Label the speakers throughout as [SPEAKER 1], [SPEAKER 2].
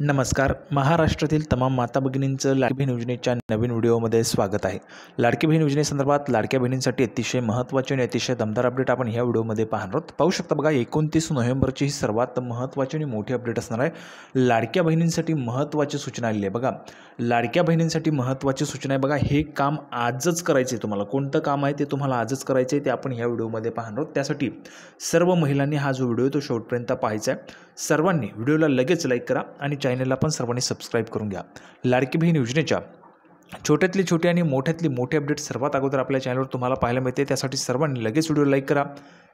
[SPEAKER 1] नमस्कार. महाराष्ट्रातील तमाम माता भगिनींचं लाडकी बहीण योजनेच्या नवीन व्हिडिओमध्ये स्वागत आहे. लाडकी बहीण योजनेसंदर्भात लाडक्या बहिणींसाठी अतिशय महत्त्वाची आणि अतिशय दमदार अपडेट आपण ह्या व्हिडिओमध्ये पाहणार आहोत. पाहू शकता बघा, 29 नोव्हेंबरची ही सर्वात महत्त्वाची आणि मोठी अपडेट असणार आहे. लाडक्या बहिणींसाठी महत्त्वाची सूचना आलेली आहे. बघा, लाडक्या बहिणींसाठी महत्त्वाची सूचना आहे. बघा, हे काम आजच करायचं आहे. तुम्हाला कोणतं काम आहे ते तुम्हाला आजच करायचं आहे, ते आपण ह्या व्हिडिओमध्ये पाहणार आहोत. त्यासाठी सर्व महिलांनी हा जो व्हिडिओ तो शेवटपर्यंत पाहायचा आहे. सर्वांनी व्हिडिओला लगेच लाईक करा आणि चॅनलला पण सर्वांनी सबस्क्राईब करून घ्या. लाडकी बहीण योजनेच्या छोट्यातली छोटी आणि मोठ्यातली मोठी अपडेट सर्वात अगोदर आपल्या चॅनलवर तुम्हाला पाहायला मिळते. त्यासाठी सर्वांनी लगेच व्हिडिओ लाईक करा,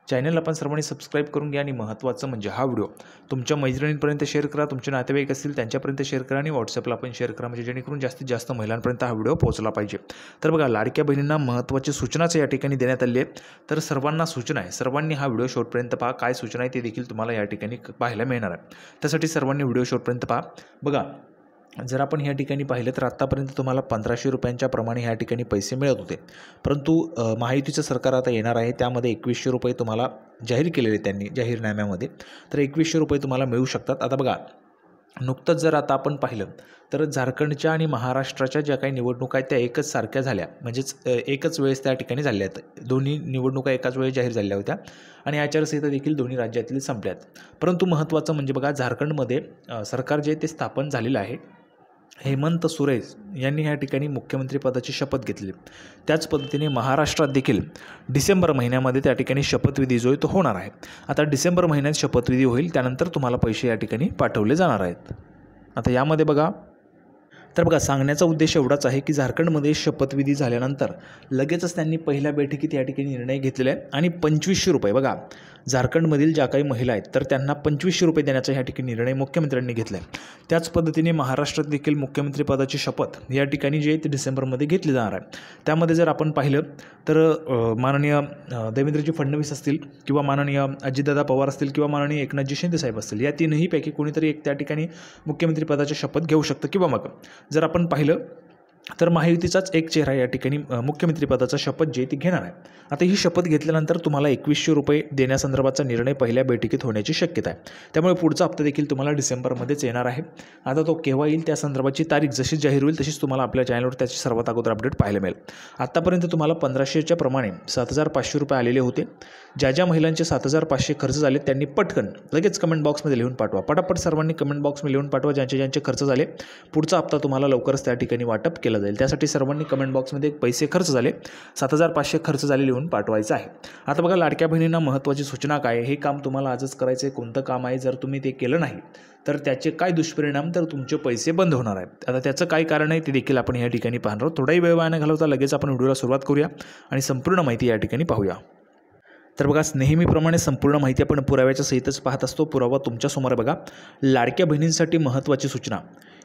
[SPEAKER 1] चॅनलला पण सर्वांनी सबस्क्राईब करून घ्या आणि महत्त्वाचं म्हणजे हा व्हिडिओ तुमच्या मैत्रिणींपर्यंत शेअर करा, तुमचे नातेवाईक असतील त्यांच्यापर्यंत शेअर करा आणि व्हॉट्सअपला पण शेअर करा, म्हणजे जेणेकरून जास्तीत जास्त महिलांपर्यंत हा व्हिडिओ पोहोचला पाहिजे. तर बघा, लाडक्या बहिणींना महत्त्वाची सूचनाच या ठिकाणी देण्यात आली आहे. तर सर्वांना सूचना आहे, सर्वांनी हा व्हिडिओ शेवटपर्यंत पहा. काय सूचना आहे ते देखील तुम्हाला या ठिकाणी पाहायला मिळणार आहे. त्यासाठी सर्वांनी व्हिडिओ शेवटपर्यंत पहा. बघा, जर आपण ह्या ठिकाणी पाहिलं तर आत्तापर्यंत तुम्हाला 1500 रुपयांच्या प्रमाणे ह्या ठिकाणी पैसे मिळत होते. परंतु महायुतीचं सरकार आता येणार आहे, त्यामध्ये 2100 रुपये तुम्हाला जाहीर केलेले त्यांनी जाहीरनाम्यामध्ये. तर 2100 रुपये तुम्हाला मिळू शकतात. आता बघा, नुकतंच जर आता आपण पाहिलं तर झारखंडच्या आणि महाराष्ट्राच्या ज्या काही निवडणुका आहेत त्या एकच सारख्या झाल्या, म्हणजेच एकच वेळेस त्या ठिकाणी झाल्या आहेत. दोन्ही निवडणुका एकाच वेळेस जाहीर झाल्या होत्या आणि आचारसंहिता देखील दोन्ही राज्यातील संपल्यात. परंतु महत्त्वाचं म्हणजे बघा, झारखंडमध्ये सरकार जे ते स्थापन झालेलं आहे. हेमंत सोरेन यांनी या ठिकाणी मुख्यमंत्रीपदाची शपथ घेतली. त्याच पद्धतीने महाराष्ट्रात देखील डिसेंबर महिन्यामध्ये त्या ठिकाणी शपथविधी जो आहे तो होणार आहे. आता डिसेंबर महिन्यात शपथविधी होईल, त्यानंतर तुम्हाला पैसे या ठिकाणी पाठवले जाणार आहेत. आता यामध्ये बघा, तर बघा, सांगण्याचा उद्देश एवढाच आहे की झारखंडमध्ये शपथविधी झाल्यानंतर लगेचच त्यांनी पहिल्या बैठकीत या ठिकाणी निर्णय घेतलेला आहे आणि 2500 रुपये, बघा, झारखंडमधील ज्या काही महिला आहेत तर त्यांना 2500 रुपये देण्याचा ह्या ठिकाणी निर्णय मुख्यमंत्र्यांनी घेतला आहे. त्याच पद्धतीने महाराष्ट्रात देखील मुख्यमंत्रीपदाची शपथ या ठिकाणी जी आहे ती डिसेंबरमध्ये घेतली जाणार आहे. त्यामध्ये जर आपण पाहिलं तर माननीय देवेंद्रजी फडणवीस असतील किंवा माननीय अजितदादा पवार असतील किंवा माननीय एकनाथजी शिंदेसाहेब असतील, या तीनहीपैकी कोणीतरी एक त्या ठिकाणी मुख्यमंत्रीपदाची शपथ घेऊ शकतं. किंवा मग जर आपण पाहिलं तर महायुतीचाच एक चेहरा या ठिकाणी मुख्यमंत्रीपदाचा शपथ जे ती घेणार आहे. आता ही शपथ घेतल्यानंतर तुम्हाला 2100 रुपये देण्यासंदर्भाचा निर्णय पहिल्या बैठकीत होण्याची शक्यता आहे. त्यामुळे पुढचा हप्ता देखील तुम्हाला डिसेंबरमध्येच येणार आहे. आता तो केव्हा येईल त्या संदर्भाची तारीख जशी जाहीर होईल तशीच तुम्हाला आपल्या चॅनलवर त्याची सर्वात अगोदर अपडेट पाहायला मिळेल. आत्तापर्यंत तुम्हाला 1500च्या प्रमाणे 7500 रुपये आलेले होते. ज्या ज्या महिलांचे 7500 खर्च झाले त्यांनी पटकन लगेच कमेंट बॉक्समध्ये लिहून पाठवा. पटापट सर्वांनी कमेंट बॉक्समध्ये लिहून पाठवा ज्यांचे खर्च झाले. पुढचा हप्ता तुम्हाला लवकरच त्या ठिकाणी वाटप केला जाईल. त्यासाठी सर्वांनी कमेंट बॉक्समध्ये पैसे खर्च झाले 7500 खर्च झाले लिहून पाठवायचं आहे. आता बघा, लाडक्या बहिणींना महत्त्वाची सूचना काय आहे, हे काम तुम्हाला आजच करायचं आहे. कोणतं काम आहे, जर तुम्ही ते केलं नाही तर त्याचे काय दुष्परिणाम, तर तुमचे पैसे बंद होणार आहेत. आता त्याचं काय कारण आहे ते देखील आपण या ठिकाणी पाहणार आहोत. थोडाही वेळ वाया न घालवता लगेच आपण व्हिडिओला सुरुवात करूया आणि संपूर्ण माहिती या ठिकाणी पाहूया. तर बघा, नेहमीप्रमाणे संपूर्ण माहिती आपण पुराव्याच्या सहितच पाहत असतो. पुरावा तुमच्यासमोर आहे. बघा, लाडक्या बहिणींसाठी महत्त्वाची सूचना,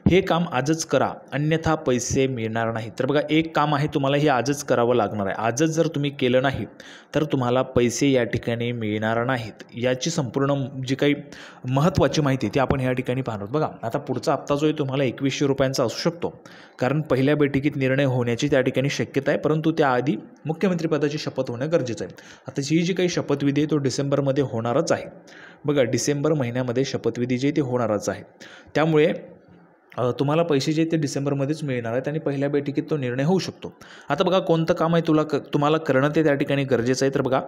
[SPEAKER 1] हे काम आजच करा अन्यथा पैसे मिळणार नाही. तर बघा, एक काम आहे, तुम्हाला हे आजच करावं लागणार आहे. आजच जर तुम्ही केलं नाही तर तुम्हाला पैसे या ठिकाणी मिळणार नाहीत. याची संपूर्ण जी काही महत्त्वाची माहिती ती आपण या ठिकाणी पाहणार. बघा, आता पुढचा हप्ता जो आहे तुम्हाला 2100 रुपयांचा असू शकतो, कारण पहिल्या बैठकीत निर्णय होण्याची त्या ठिकाणी शक्यता आहे. परंतु त्याआधी मुख्यमंत्रीपदाची शपथ होणं गरजेचं आहे. आता ही जी काही शपथविधी आहे तो डिसेंबरमध्ये होणारच आहे. बघा, डिसेंबर महिन्यामध्ये शपथविधी जे ते होणारच आहे. त्यामुळे तुम्हाला पैसे जे ते डिसेंबरमध्येच मिळणार आहेत आणि पहिल्या बैठकीत तो निर्णय होऊ शकतो. आता बघा, कोणतं काम आहे तुम्हाला करणं ते त्या ठिकाणी गरजेचं आहे. तर बघा,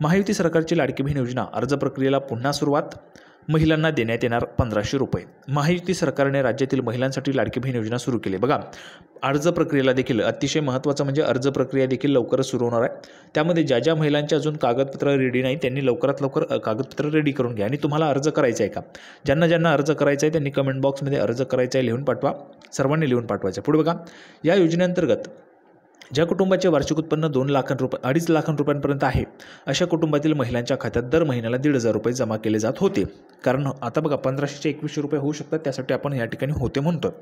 [SPEAKER 1] महायुती सरकारची लाडकी बहीण योजना अर्ज प्रक्रियेला पुन्हा सुरुवात, महिलांना देण्यात येणार 1500 रुपये. महायुती सरकारने राज्यातील महिलांसाठी लाडकी बहीण योजना सुरू केली. बघा, अर्ज प्रक्रियेला देखील अतिशय महत्त्वाचं म्हणजे अर्ज प्रक्रिया देखील लवकरच सुरू होणार आहे. त्यामध्ये ज्या ज्या महिलांची अजून कागदपत्र रेडी नाही त्यांनी लवकरात लवकर कागदपत्र रेडी करून घ्या. आणि तुम्हाला अर्ज करायचा आहे का, ज्यांना अर्ज करायचा आहे त्यांनी कमेंट बॉक्समध्ये अर्ज करायचा आहे लिहून पाठवा. सर्वांनी लिहून पाठवायचं. पुढे बघा, या योजनेअंतर्गत ज्या कुटुंबाचे वार्षिक उत्पन्न 2,00,000 रुपयांपर्यंत आहे अशा कुटुंबातील महिलांच्या खात्यात दर महिन्याला 1,500 रुपये जमा केले जात होते. कारण आता बघा, 1500चे 2100 रुपये होऊ शकतात, त्यासाठी आपण या ठिकाणी होते म्हणतो.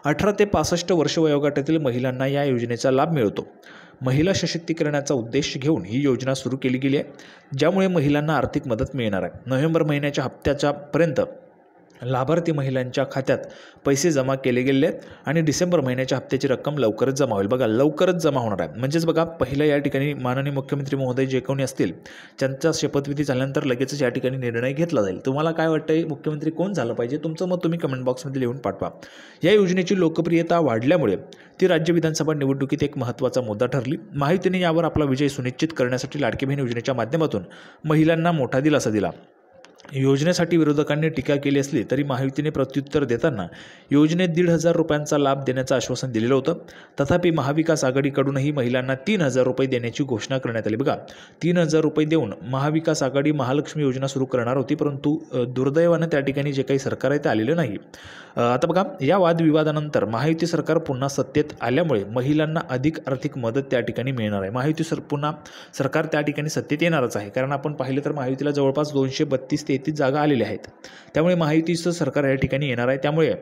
[SPEAKER 1] 18 ते 65 वर्ष वयोगटातील महिलांना या योजनेचा लाभ मिळतो. महिला सशक्तीकरणाचा उद्देश घेऊन ही योजना सुरू केली गेली आहे, ज्यामुळे महिलांना आर्थिक मदत मिळणार आहे. नोव्हेंबर महिन्याच्या हप्त्याच्या पर्यंत लाभार्थी महिलांच्या खात्यात पैसे जमा केले गेले आहेत आणि डिसेंबर महिन्याच्या हप्त्याची रक्कम लवकरच जमा होईल. बघा, लवकरच जमा होणार आहे. म्हणजेच बघा, पहिलं या ठिकाणी माननीय मुख्यमंत्री महोदय जे कोणी असतील त्यांचा शपथविधी झाल्यानंतर लगेचच या ठिकाणी निर्णय घेतला जाईल. तुम्हाला काय वाटतंय, मुख्यमंत्री कोण झालं पाहिजे? तुमचं मत तुम्ही कमेंट बॉक्समध्ये लिहून पाठवा. या योजनेची लोकप्रियता वाढल्यामुळे ती राज्य विधानसभा निवडणुकीत एक महत्त्वाचा मुद्दा ठरली. महायुतीने यावर आपला विजय सुनिश्चित करण्यासाठी लाडकी बहीण योजनेच्या माध्यमातून महिलांना मोठा दिलासा दिला. योजनेसाठी विरोधकांनी टीका केली असली तरी महायुतीने प्रत्युत्तर देताना योजनेत 1,500 रुपयांचा लाभ देण्याचं आश्वासन दिलेलं होतं. तथापि महाविकास आघाडीकडूनही महिलांना 3,000 रुपये देण्याची घोषणा करण्यात आली. बघा, 3,000 रुपये देऊन महाविकास आघाडी महालक्ष्मी योजना सुरू करणार होती, परंतु दुर्दैवानं त्या ठिकाणी जे काही सरकार आहे ते आलेलं नाही. आता बघा, या वादविवादानंतर महायुती सरकार पुन्हा सत्तेत आल्यामुळे महिलांना अधिक आर्थिक मदत त्या ठिकाणी मिळणार आहे. महायुती पुन्हा सरकार त्या ठिकाणी सत्तेत येणारच आहे, कारण आपण पाहिलं तर महायुतीला जवळपास 232 ते 33 जागा आलेल्या आहेत. त्यामुळे महायुतीचं सरकार या ठिकाणी येणार आहे. त्यामुळे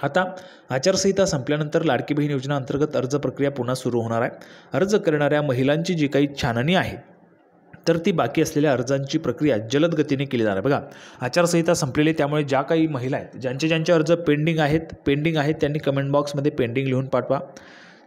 [SPEAKER 1] आता आचारसंहिता संपल्यानंतर लाडकी बहीण योजना अंतर्गत अर्ज प्रक्रिया पुन्हा सुरू होणार आहे. अर्ज करणाऱ्या महिलांची जी काही छाननी आहे तर ती बाकी असलेल्या अर्जांची प्रक्रिया जलद गतीने केली जाणार आहे. बघा, आचारसंहिता संपलेली, त्यामुळे ज्या काही महिला आहेत ज्यांचे अर्ज पेंडिंग आहेत त्यांनी कमेंट बॉक्समध्ये पेंडिंग लिहून पाठवा.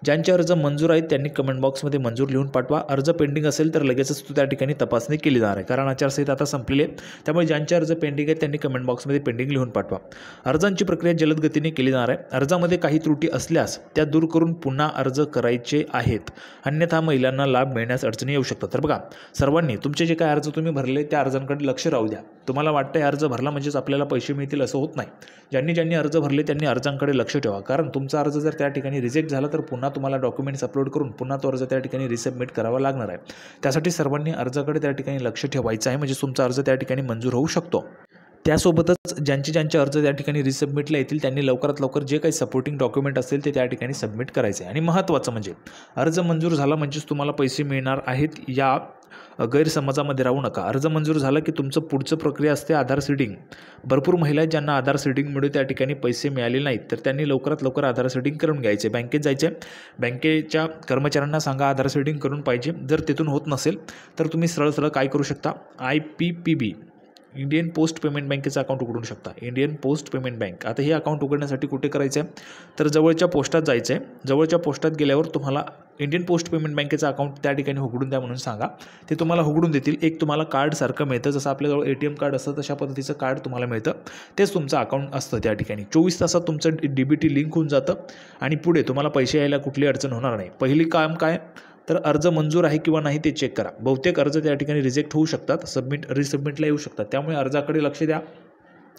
[SPEAKER 1] ज्यांचे अर्ज मंजूर आहेत त्यांनी कमेंट बॉक्समध्ये मंजूर लिहून पाठवा. अर्ज पेंडिंग असेल तर लगेचच त्या ठिकाणी तपासणी केली जाणार आहे, कारण आचारसंहिता आता संपलेली आहे. त्यामुळे ज्यांचे अर्ज पेंडिंग आहेत त्यांनी कमेंट बॉक्समध्ये पेंडिंग लिहून पाठवा. अर्जांची प्रक्रिया जलद गतीने केली जाणार आहे. अर्जामध्ये काही त्रुटी असल्यास त्या दूर करून पुन्हा अर्ज करायचे आहेत, अन्यथा महिलांना लाभ मिळण्यास अडचणी येऊ शकतात. तर बघा, सर्वांनी तुमचे जे काही अर्ज तुम्ही भरले त्या अर्जांकडे लक्ष राहू द्या. तुम्हाला वाटतं अर्ज भरला म्हणजेच आपल्याला पैसे मिळतील असं होत नाही. ज्यांनी अर्ज भरले त्यांनी अर्जांकडे लक्ष ठेवा, कारण तुमचा अर्ज जर त्या ठिकाणी रिजेक्ट झाला तर पुन्हा तुम्हाला डॉक्युमेंट्स अपलोड करून पुन्हा तो अर्ज त्या ठिकाणी रिसबमिट करावा लागणार आहे. त्यासाठी सर्वांनी अर्जाकडे त्या ठिकाणी लक्ष ठेवायचं आहे, म्हणजे तुमचा अर्ज त्या ठिकाणी मंजूर होऊ शकतो. त्यासोबतच ज्यांचे अर्ज त्या ठिकाणी रिसबमिटला येतील त्यांनी लवकरात लवकर जे काही सपोर्टिंग डॉक्युमेंट असतील ते त्या ठिकाणी सबमिट करायचे आहे. आणि महत्त्वाचं म्हणजे अर्ज मंजूर झाला म्हणजेच तुम्हाला पैसे मिळणार आहेत या गैरसमजामध्ये राहू नका. अर्ज मंजूर झाला की तुमचं पुढचं प्रक्रिया असते आधार सीडिंग. भरपूर महिला आहेत ज्यांना आधार सीडिंगमुळे त्या ठिकाणी पैसे मिळाले नाहीत, तर त्यांनी लवकरात लवकर आधार सीडिंग करून घ्यायचे. बँकेत जायचे, बँकेच्या कर्मचाऱ्यांना सांगा आधार सीडिंग करून पाहिजे. जर तिथून होत नसेल तर तुम्ही सरळ काय करू शकता, IPPB इंडियन पोस्ट पेमेंट बँकेचं अकाउंट उघडू शकता. Indian post payment bank. आता हे अकाउंट उघडण्यासाठी कुठे करायचं आहे तर जवळच्या पोस्टात जायचं आहे. जवळच्या पोस्टात गेल्यावर तुम्हाला इंडियन पोस्ट पेमेंट बँकेचं अकाउंट त्या ठिकाणी उघडून द्या म्हणून सांगा. ते तुम्हाला उघडून देतील. एक तुम्हाला कार्ड सारखं मिळतं, जसं आपल्याजवळ ATM कार्ड असतं तशा पद्धतीचं कार्ड तुम्हाला मिळतं. तेच तुमचं अकाउंट असतं. त्या ठिकाणी 24 तासात तुमचं DBT लिंक होऊन जातं आणि पुढे तुम्हाला पैसे यायला कुठली अडचण होणार नाही. पहिली काम काय तर अर्ज मंजूर आहे किंवा नाही ते चेक करा. बहुतेक अर्ज त्या ठिकाणी रिजेक्ट होऊ शकतात, रिसबमिटला येऊ शकतात, त्यामुळे अर्जाकडे लक्ष द्या.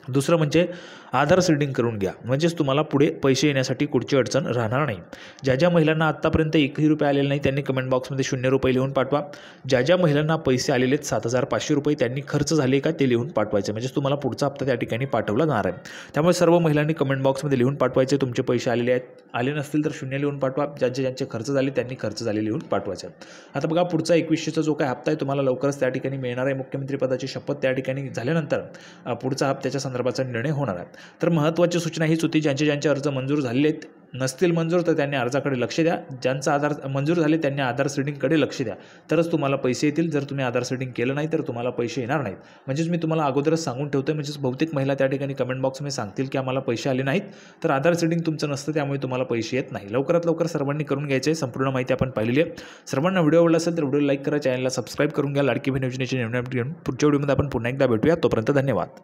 [SPEAKER 1] दुसरं म्हणजे आधार सीडिंग करून घ्या, म्हणजेच तुम्हाला पुढे पैसे येण्यासाठी कुठची अडचण राहणार नाही. ज्या महिलांना आत्तापर्यंत 1ही रुपये आलेले नाही त्यांनी कमेंट बॉक्समध्ये 0 रुपये लिहून पाठवा. ज्या महिलांना पैसे आलेले आहेत 7,500 रुपये त्यांनी खर्च झाले का ते लिहून पाठवायचे, म्हणजेच तुम्हाला पुढचा हप्ता त्या ठिकाणी पाठवला जाणार आहे. त्यामुळे सर्व महिलांनी कमेंट बॉक्समध्ये लिहून पाठवायचे तुमचे पैसे आलेले आहेत. आले नसतील तर 0 लिहून पाठवा. ज्यांचे खर्च झाले त्यांनी खर्च झाले लिहून पाठवायचे. आता बघा, पुढचा 2100चा जो काय हप्ता आहे तुम्हाला लवकरच त्या ठिकाणी मिळणार आहे. मुख्यमंत्रीपदाची शपथ त्या ठिकाणी झाल्यानंतर पुढचा हप्त्याच्या संदर्भाचा निर्णय होणार आहे. तर महत्त्वाची सूचना हीच होती, ज्यांचे अर्ज मंजूर झालेले आहेत, नसतील मंजूर तर त्यांनी अर्जाकडे लक्ष द्या. ज्यांचा आधार मंजूर झाले त्यांनी आधार सीडिंगकडे लक्ष द्या, तरच तुम्हाला पैसे येतील. जर तुम्ही आधार सीडिंग केलं नाही तर तुम्हाला पैसे येणार नाहीत. म्हणजेच मी तुम्हाला अगोदरच सांगून ठेवतोय, म्हणजेच बहुतेक महिला त्या ठिकाणी कमेंट बॉक्समध्ये सांगतील की आम्हाला पैसे आले नाहीत, तर आधार सीडिंग तुमचं नसतं, त्यामुळे तुम्हाला पैसे येत नाही. लवकरात लवकर सर्वांनी करून घ्यायचे. संपूर्ण माहिती आपण पाहिलेली आहे. सर्वांना व्हिडिओ आवडला असेल तर व्हिडिओ लाईक करा, चॅनलला सबस्क्राईब करून घ्या. लाडकी बहीण योजनेचे नवीन पुढच्या व्हिडिओमध्ये आपण पुन्हा एकदा भेटूया. तोपर्यंत धन्यवाद.